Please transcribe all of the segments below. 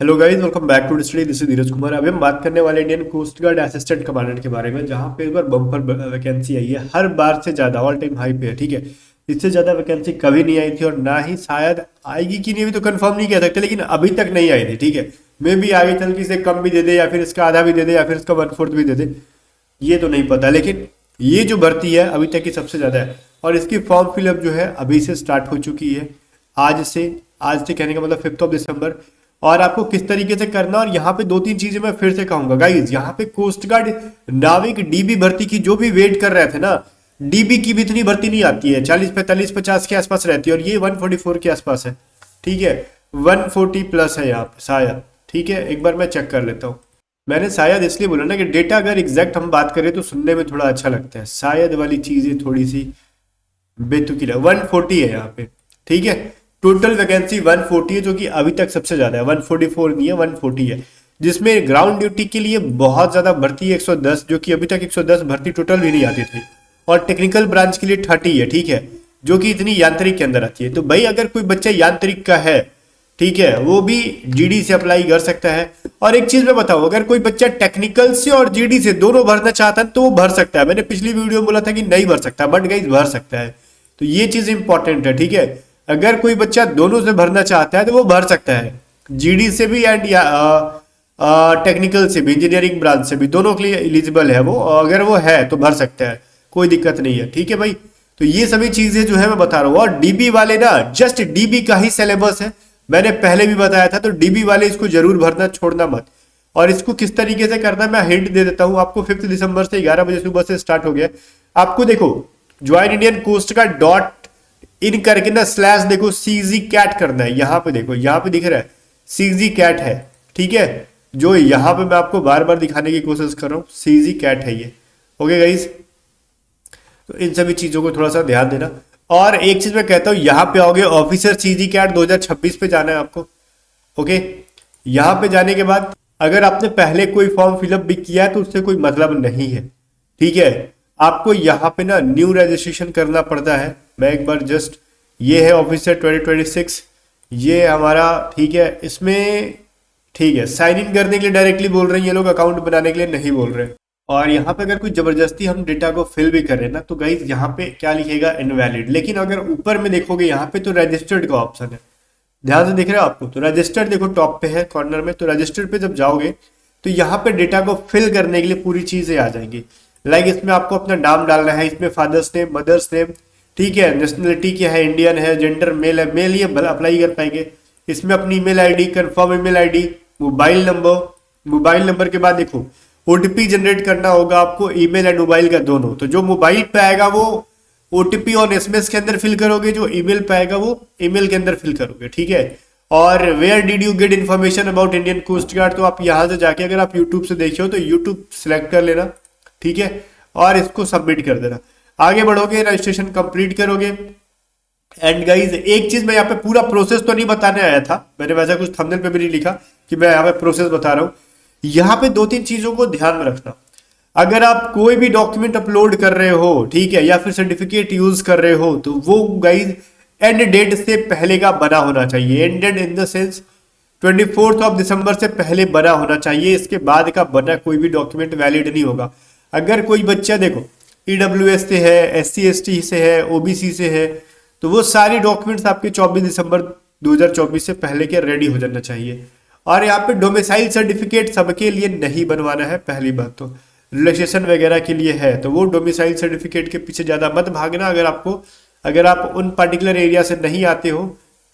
Hello guys, welcome back to study. This is Dheeraj Kumar. अभी हम बात करने वाले Indian coast guard assistant commandant के बारे में, जहां पे इस बार बम्पर वैकेंसी आई है। हर बार से ज्यादा ऑल टाइम हाई पे है, ठीक है। इससे ज्यादा वैकेंसी कभी नहीं आई थी और ना ही शायद आएगी कि नहीं, भी तो कंफर्म नहीं कह सकते, लेकिन अभी तक नहीं आई थी, ठीक है। मे भी आगे चल के इसे कम भी दे दे, या फिर इसका आधा भी दे दे, या फिर इसका 1/4 भी दे दे, ये तो नहीं पता। लेकिन ये जो भर्ती है अभी तक की सबसे ज्यादा है, और इसकी फॉर्म फिलअप जो है अभी से स्टार्ट हो चुकी है। आज से कहने का मतलब 5 दिसंबर। और आपको किस तरीके से करना, और यहाँ पे दो तीन चीजें मैं फिर से कहूंगा गाइज। यहाँ पे कोस्ट गार्ड नाविक डीबी भर्ती की जो भी वेट कर रहे थे ना, डीबी की भी इतनी भर्ती नहीं आती है। 40 45 50 के आसपास रहती है, और ये 144 के आसपास है, ठीक है। 140 प्लस है यहाँ पे शायद, ठीक है। एक बार मैं चेक कर लेता हूँ। मैंने शायद इसलिए बोला ना कि डेटा अगर एग्जैक्ट हम बात करें तो सुनने में थोड़ा अच्छा लगता है। शायद वाली चीजें थोड़ी सी बेतुकी है। 140 है यहाँ पे, ठीक है। टोटल वैकेंसी 140 है, जो कि अभी तक सबसे ज्यादा है। 144 नहीं है, 140 है। जिसमें ग्राउंड ड्यूटी के लिए बहुत ज्यादा भर्ती है, 110, जो कि अभी तक 110 भर्ती टोटल भी नहीं आती थी। और टेक्निकल ब्रांच के लिए 30 है, ठीक है, जो कि इतनी यांत्रिक के अंदर आती है। तो भाई अगर कोई बच्चा यांत्रिक का है, ठीक है, वो भी जीडी से अप्लाई कर सकता है। और एक चीज मैं बताऊं, अगर कोई बच्चा टेक्निकल से और जीडी से दोनों भरना चाहता है तो वो भर सकता है। मैंने पिछली वीडियो में बोला था कि नहीं भर सकता, बट गाइस भर सकता है। तो ये चीज इंपॉर्टेंट है, ठीक है। अगर कोई बच्चा दोनों से भरना चाहता है तो वो भर सकता है, जीडी से भी एंड टेक्निकल से भी, इंजीनियरिंग ब्रांच से भी, दोनों के लिए एलिजिबल है वो। अगर वो है तो भर सकता है, कोई दिक्कत नहीं है, ठीक है भाई। तो ये सभी चीजें जो है मैं बता रहा हूँ। और डीबी वाले ना, जस्ट डीबी का ही सिलेबस है, मैंने पहले भी बताया था। तो डीबी वाले इसको जरूर भरना, छोड़ना मत। और इसको किस तरीके से करना मैं हिंट दे देता हूं आपको। 5 दिसंबर से 11 बजे सुबह से स्टार्ट हो गया। आपको देखो, ज्वाइन इंडियन कोस्ट का .in करके ना स्लैश देखो, सीजी कैट करना है। यहां पे देखो, यहां पे दिख रहा है सीजी कैट है, ठीक है। जो यहां पे मैं आपको बार बार दिखाने की कोशिश कर रहा हूं, सीजी कैट है ये। ओके गाइस, तो इन सभी चीजों को थोड़ा सा ध्यान देना। और एक चीज मैं कहता हूं, यहां पे आओगे ऑफिसर सीजी कैट 2026 पे जाना है आपको। ओके, यहां पे जाने के बाद अगर आपने पहले कोई फॉर्म फिलअप भी किया है तो उससे कोई मतलब नहीं है, ठीक है। आपको यहाँ पे ना न्यू रजिस्ट्रेशन करना पड़ता है। मैं एक बार जस्ट, ये है ऑफिसर 2026, ये हमारा, ठीक है। इसमें ठीक है, साइन इन करने के लिए डायरेक्टली बोल रहे हैं ये लोग, अकाउंट बनाने के लिए नहीं बोल रहे हैं। और यहाँ पे अगर कोई जबरदस्ती हम डेटा को फिल भी करें ना, तो गाइज यहाँ पे क्या लिखेगा, इनवैलिड। लेकिन अगर ऊपर में देखोगे यहाँ पे तो रजिस्टर्ड का ऑप्शन है। ध्यान से दिख रहा है आपको, तो रजिस्टर्ड देखो टॉप पे है कॉर्नर में। तो रजिस्टर्ड पे जब जाओगे तो यहाँ पे डेटा को फिल करने के लिए पूरी चीजें आ जाएंगी। लाइक इसमें आपको अपना नाम डालना है, इसमें फादर्स नेम, मदर्स नेम, ठीक है। नेशनलिटी क्या है, इंडियन है, जेंडर मेल है, मेल ये अप्लाई कर पाएंगे। इसमें अपनी email ID, confirm email ID, mobile number. Mobile number के बाद देखो ओटीपी जनरेट करना होगा आपको, ईमेल एंड मोबाइल का दोनों। तो जो मोबाइल पे आएगा वो ओटीपी और एसएमएस के अंदर फिल करोगे, जो ईमेल पे आएगा वो ईमेल के अंदर फिल करोगे, ठीक है। और where did you get information about Indian coast guard, तो आप यहां से जाके, अगर आप यूट्यूब से देखे हो तो यूट्यूब सिलेक्ट कर लेना, ठीक है। और इसको सबमिट कर देना। आगे बढ़ोगे, रजिस्ट्रेशन कंप्लीट करोगे। एंड गाइज एक चीज मैं यहाँ पे पूरा प्रोसेस तो नहीं बताने आया था, मैंने वैसा कुछ थंबनेल पे भी नहीं लिखा कि मैं यहाँ पे प्रोसेस बता रहा हूँ। यहाँ पे दो तीन चीजों को ध्यान में रखना। अगर आप कोई भी डॉक्यूमेंट अपलोड कर रहे हो, ठीक है, या फिर सर्टिफिकेट यूज कर रहे हो, तो वो गाइज एंड डेट से पहले का बना होना चाहिए। एंडेड इन द सेंस 24 दिसंबर से पहले बना होना चाहिए। इसके बाद का बना कोई भी डॉक्यूमेंट वैलिड नहीं होगा। अगर कोई बच्चा देखो ईडब्ल्यूएस से है, SC ST से है, ओबीसी से है, तो वो सारे डॉक्यूमेंट्स आपके 24 दिसंबर 2024 से पहले के रेडी हो जाना चाहिए। और यहाँ पे डोमिसाइल सर्टिफिकेट सबके लिए नहीं बनवाना है, पहली बात तो। रिलैक्सेशन वगैरह के लिए है तो वो डोमिसाइल सर्टिफिकेट के पीछे ज्यादा मत भागना। अगर आप उन पर्टिकुलर एरिया से नहीं आते हो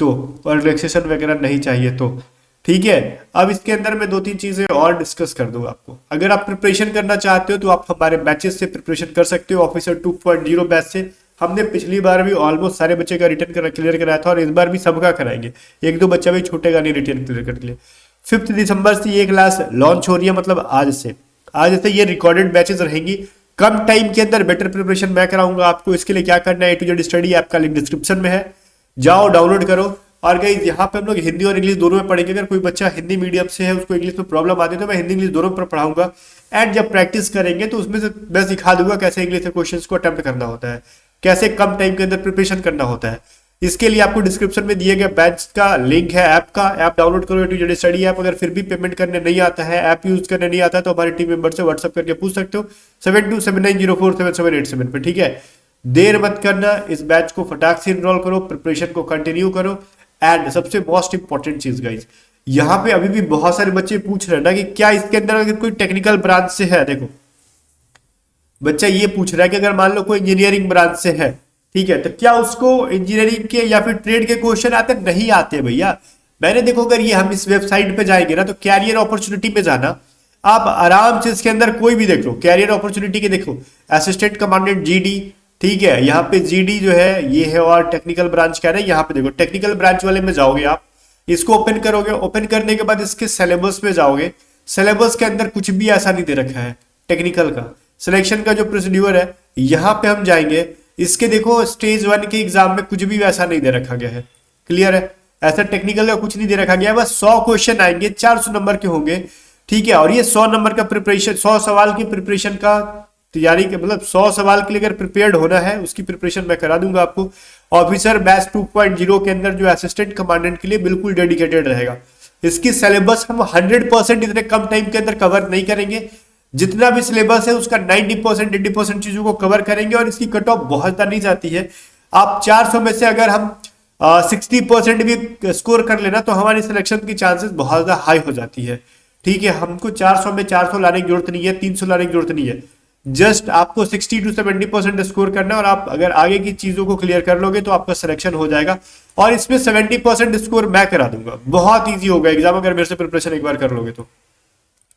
तो, और रिलैक्सेशन वगैरह नहीं चाहिए तो, ठीक है। अब इसके अंदर मैं दो तीन चीजें और डिस्कस कर दूंगा आपको। अगर आप प्रिपरेशन करना चाहते हो तो आप हमारे बैचेस से प्रिपरेशन कर सकते हो। ऑफिसर 2.0 बैच से हमने पिछली बार भी ऑलमोस्ट सारे बच्चे का रिटर्न क्लियर कराया था, और इस बार भी सबका कराएंगे। एक दो बच्चा भी छूटेगा नहीं रिटर्न क्लियर करने के लिए। 5 दिसंबर से ये क्लास लॉन्च हो रही है, मतलब आज से ये रिकॉर्डेड बैचेस रहेंगी। कम टाइम के अंदर बेटर प्रिपरेशन मैं कराऊंगा आपको। इसके लिए क्या करना है, A to Z study app का लिंक डिस्क्रिप्शन में है, जाओ डाउनलोड करो। और गाइस यहाँ पे हम लोग हिंदी और इंग्लिश दोनों में पढ़ेंगे। अगर कोई बच्चा हिंदी मीडियम से है, उसको इंग्लिश में प्रॉब्लम आती है, तो मैं हिंदी इंग्लिश दोनों पर पढ़ाऊंगा। एंड जब प्रैक्टिस करेंगे तो उसमें से मैं सिखा दूंगा कैसे इंग्लिश के क्वेश्चंस को अटेम्प्ट करना होता है, कैसे कम टाइम के अंदर प्रिपरेशन करना होता है। इसके लिए आपको डिस्क्रिप्शन में दिए गए बैच का लिंक है, ऐप का। ऐप डाउनलोड करो, A2Z स्टडी ऐप। अगर फिर भी पेमेंट करने नहीं आता है, ऐप यूज करने नहीं आता है, तो हमारे टीम मेंबर से व्हाट्सअप करके पूछ सकते हो 7279047787 पे, ठीक है। देर मत करना, इस बैच को फटाक से इनरोल करो, प्रिपरेशन को कंटिन्यू करो। एंड सबसे मोस्ट इंपॉर्टेंट चीज गाइज, यहाँ पे अभी भी बहुत सारे बच्चे पूछ रहे हैं ना कि क्या इसके अंदर अगर कोई टेक्निकल ब्रांच से है, देखो बच्चा ये पूछ रहा है कि अगर मान लो कोई इंजीनियरिंग ब्रांच से है, ठीक है, तो क्या उसको इंजीनियरिंग के या फिर ट्रेड के क्वेश्चन आते? नहीं आते भैया। मैंने देखो, अगर ये हम इस वेबसाइट पे जाएंगे ना, तो कैरियर अपॉर्चुनिटी पे जाना, आप आराम से इसके अंदर कोई भी देख लो, कैरियर अपॉर्चुनिटी के देखो, असिस्टेंट कमांडेंट जीडी, ठीक है, यहाँ पे जीडी जो है ये है, और टेक्निकल ब्रांच क्या है, यहाँ पे देखो टेक्निकल ब्रांच वाले में जाओगे आप, इसको ओपन करोगे, ओपन करने के बाद इसके सिलेबस में जाओगे। सिलेबस के अंदर कुछ भी ऐसा नहीं दे रखा है टेक्निकल का। सिलेक्शन का जो प्रोसीड्यूर है, यहाँ पे हम जाएंगे, इसके देखो स्टेज 1 के एग्जाम में कुछ भी वैसा नहीं दे रखा गया है। क्लियर है? ऐसा टेक्निकल का कुछ नहीं दे रखा गया है। बस 100 क्वेश्चन आएंगे, 400 नंबर के होंगे, ठीक है। और ये 100 नंबर का प्रिपरेशन, 100 सवाल की प्रिपरेशन का तैयारी के, मतलब 100 सवाल के लिए अगर प्रिपेयर्ड होना है, उसकी प्रिपरेशन मैं करा दूंगा आपको। ऑफिसर बैच 2.0 के अंदर जो असिस्टेंट कमांडेंट के लिए बिल्कुल डेडिकेटेड रहेगा। इसकी सिलेबस हम 100% इतने कम टाइम के अंदर कवर नहीं करेंगे। जितना भी सिलेबस है उसका 90% 80% चीजों को कवर करेंगे, और इसकी कट ऑफ बहुत ज्यादा नहीं जाती है। आप 400 में से अगर हम 60% भी स्कोर कर लेना, तो हमारी सिलेक्शन की चांसेस बहुत ज्यादा हाई हो जाती है, ठीक है। हमको 400 में 400 लाने की जरूरत नहीं है, 300 लाने की जरूरत नहीं है। जस्ट आपको 60 to 70% स्कोर करना है, और आप अगर आगे की चीजों को क्लियर कर लोगे तो आपका सिलेक्शन हो जाएगा। और इसमें 70% स्कोर मैं करा दूंगा, बहुत ईजी होगा एग्जाम अगर मेरे से प्रिपरेशन एक बार कर लोगे तो।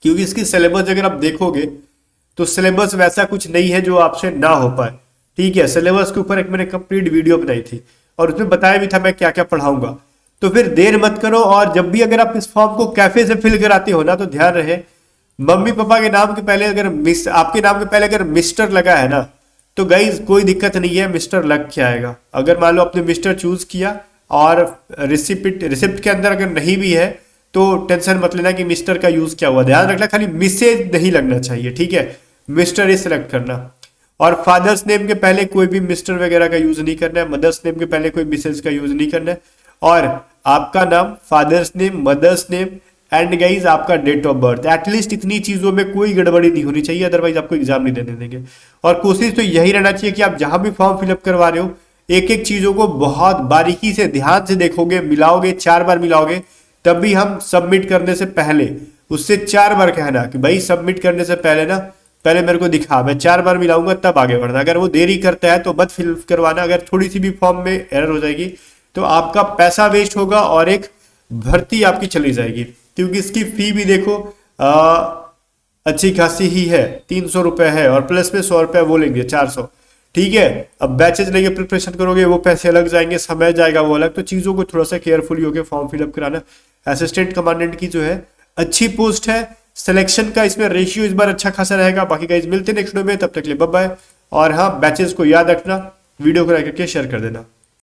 क्योंकि इसकी सिलेबस अगर आप देखोगे तो सिलेबस वैसा कुछ नहीं है जो आपसे ना हो पाए, ठीक है। सिलेबस के ऊपर एक मैंने कंप्लीट वीडियो बनाई थी, और उसमें बताया भी था मैं क्या क्या पढ़ाऊंगा। तो फिर देर मत करो, और जब भी अगर आप इस फॉर्म को कैफे से फिल कराते हो ना, तो ध्यान रहे, मम्मी पापा के नाम के पहले अगर आपके नाम के पहले अगर मिस्टर लगा है ना, तो गाइज कोई दिक्कत नहीं है, मिस्टर लग के आएगा। अगर मान लो आपने मिस्टर चूज किया और रिसिप्ट के अंदर अगर नहीं भी है, तो टेंशन मत लेना कि मिस्टर का यूज क्या हुआ। ध्यान रखना खाली मिसेज नहीं लगना चाहिए, ठीक है। मिस्टर ही सिलेक्ट करना। और फादर्स नेम के पहले कोई भी मिस्टर वगैरह का यूज नहीं करना है, मदर्स नेम के पहले कोई मिसेज का यूज नहीं करना है। और आपका नाम, father's name, mother's name, and guys आपका डेट ऑफ बर्थ, एटलीस्ट इतनी चीजों में कोई गड़बड़ी नहीं होनी चाहिए, अदरवाइज आपको एग्जाम नहीं देने देंगे। और कोशिश तो यही रहना चाहिए कि आप जहां भी फॉर्म फिलअप करवा रहे हो, एक एक चीजों को बहुत बारीकी से ध्यान से देखोगे, मिलाओगे, 4 बार मिलाओगे, तब भी हम सबमिट करने से पहले उससे 4 बार कहना कि भाई सबमिट करने से पहले ना, पहले मेरे को दिखा, मैं 4 बार मिलाऊंगा तब आगे बढ़ना। अगर वो देरी करता है तो मत फिल करवाना। अगर थोड़ी सी भी फॉर्म में एरर हो जाएगी तो आपका पैसा वेस्ट होगा और एक भर्ती आपकी चली जाएगी। क्योंकि इसकी फी भी देखो अच्छी खासी ही है, 300 रुपए है, और प्लस में 100 रुपए वो लेंगे, 400, ठीक है। अब बैचेज लेके प्रिपरेशन करोगे, वो पैसे अलग जाएंगे, समय जाएगा वो अलग। तो चीजों को थोड़ा सा केयरफुली होकर फॉर्म फिलअप कराना। असिस्टेंट कमांडेंट की जो है अच्छी पोस्ट है, सिलेक्शन का इसमें रेशियो इस बार अच्छा खासा रहेगा। बाकी गाइस मिलते हैं नेक्स्ट वीडियो में, तब तक के लिए बाय बाय। और हाँ, बैचेस को याद रखना, वीडियो को लाइक करके शेयर कर देना।